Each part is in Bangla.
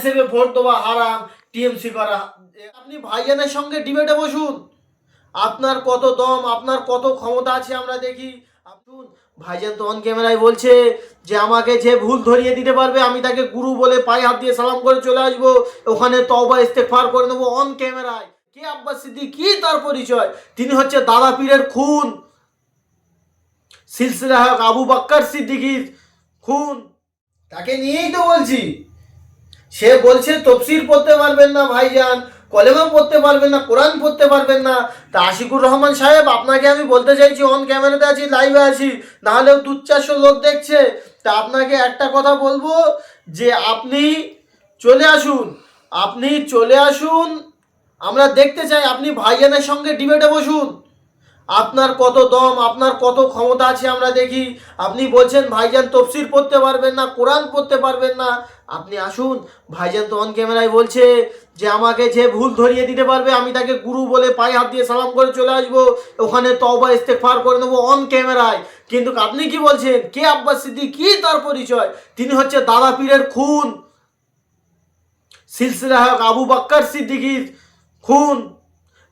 আইএসএফে ভোট দেওয়া হারাম, টিএমসি করা। আপনি ভাইজানের সঙ্গে ডিবেটে বসুন, আপনার কত দম, আপনার কত ক্ষমতা আছে আমরা দেখি। আপনি ভাইজান তো অন ক্যামেরায় বলছে যে আমাকে যে ভুল ধরিয়ে দিতে পারবে আমি তাকে গুরু বলে পায়ে হাত দিয়ে সালাম করে চলে আসবো, ওখানে তওবা ইস্তেগফার করে নেবো অন ক্যামেরায়। কে আব্বাস সিদ্দিকী, কি তার পরিচয়? তিনি হচ্ছে দাদা পীরের খুন, সিলসিলা আবু বকর সিদ্দিকীর খুন। তাকে নিয়েই তো বলছি। সে বলছে তফসির পড়তে পারবেন না ভাইজান, কলেমা পড়তে পারবেন না, কোরআন পড়তে পারবেন না। তা আশিকুর রহমান সাহেব, আপনাকে আমি বলতে চাইছি, অন ক্যামেরাতে আছি, লাইভে আছি, নাহলেও 200-400 লোক দেখছে। তা আপনাকে একটা কথা বলবো যে আপনি চলে আসুন, আপনি চলে আসুন, আমরা দেখতে চাই। আপনি ভাইজানের সঙ্গে ডিবেটে বসুন, আপনার কত দম, আপনার কত ক্ষমতা আছে আমরা দেখি। আপনি বলছেন ভাইজান তফসির পড়তে পারবেন না, কোরআন পড়তে পারবেন না। আপনি আসুন, ভাইজান তো অন ক্যামেরায় বলছে যে আমাকে যে ভুল ধরিয়ে দিতে পারবে আমি তাকে গুরু বলে পায়ে হাত দিয়ে সালাম করে চলে আসবো, ওখানে তওবা ইস্তেগফার করে নেবো অন ক্যামেরায়। কিন্তু আপনি কি বলছেন? কে আব্বাস সিদ্দিকী, কি তার পরিচয়? তিনি হচ্ছে দাদা পীরের খুন, সিলসিলা আবু বকর সিদ্দিকীর খুন,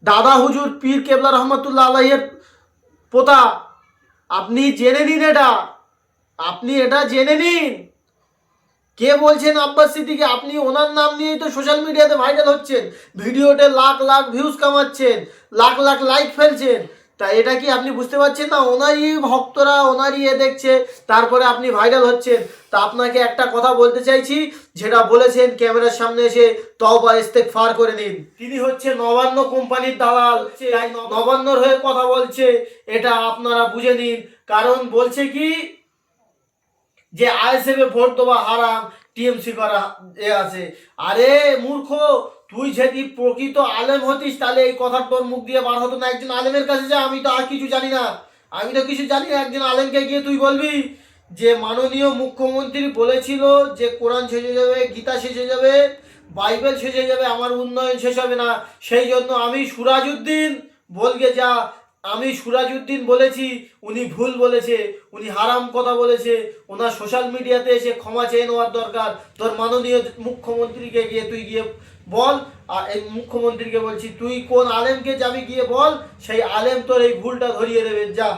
দাদা হুজুর পীর কেবলা রহমতুল্লাহ আলাইহির পোতা। আপনি জেনে নিন, আপনি এটা জেনে নিন। কে বলছেন আব্বাস সিদ্দিকী? আপনি ওনার নাম নিয়েই তো সোশ্যাল মিডিয়াতে ভাইরাল হচ্ছেন, ভিডিওতে লাখ লাখ ভিউজ কামাচ্ছেন, লাখ লাখ লাইক ফেলছেন। তা এটা কি আপনি বুঝতে পারছেন না? ওনারই ভক্তরা, ওনারই দেখছে, তারপরে আপনি ভাইরাল হচ্ছেন। তা আপনাকে একটা কথা বলতে চাইছি, যেটা বলেছেন ক্যামেরার সামনে এসে, তওবা ইস্তেগফার করে নিন। তিনি হচ্ছে নবান্ন কোম্পানির দালাল, তাই নবান্নর হয়ে কথা বলছে, এটা আপনারা বুঝে নিন। কারণ বলছে কি যে আইএসএফে ভোট দেওয়া হারাম, টিএমসি করা আছে। আরে মূর্খ, তুই যদি প্রকৃত আলেম হতিস তাহলে এই কথা তোর মুখ দিয়ে বার হতো না। একজন আলেমের কাছে যা, আমি তো আর কিছু জানি না, আমি তো কিছু জানি না। একজন আলেমকে গিয়ে তুই বলবি যে মাননীয় মুখ্যমন্ত্রী বলেছিল যে কোরআন শেষ হয়ে যাবে, গীতা শেষ হয়ে যাবে, বাইবেল শেষ হয়ে যাবে, আমার উন্নয়ন শেষ হবে না। সেই জন্য আমি সুরাজউদ্দিন বলগে যা, আমি সুরাজউদ্দিন বলেছি, উনি ভুল বলেছে, উনি হারাম কথা বলেছে, ওনার সোশ্যাল মিডিয়াতে এসে ক্ষমা চেয়ে নেওয়ার দরকার। তোর মাননীয় মুখ্যমন্ত্রীকে গিয়ে তুই গিয়ে বল। আর এই মুখ্যমন্ত্রীকে বলছি, তুই কোন আলেমকে যাবি গিয়ে বল, সেই আলেম তোর এই ভুলটা ধরিয়ে দেবে, যা।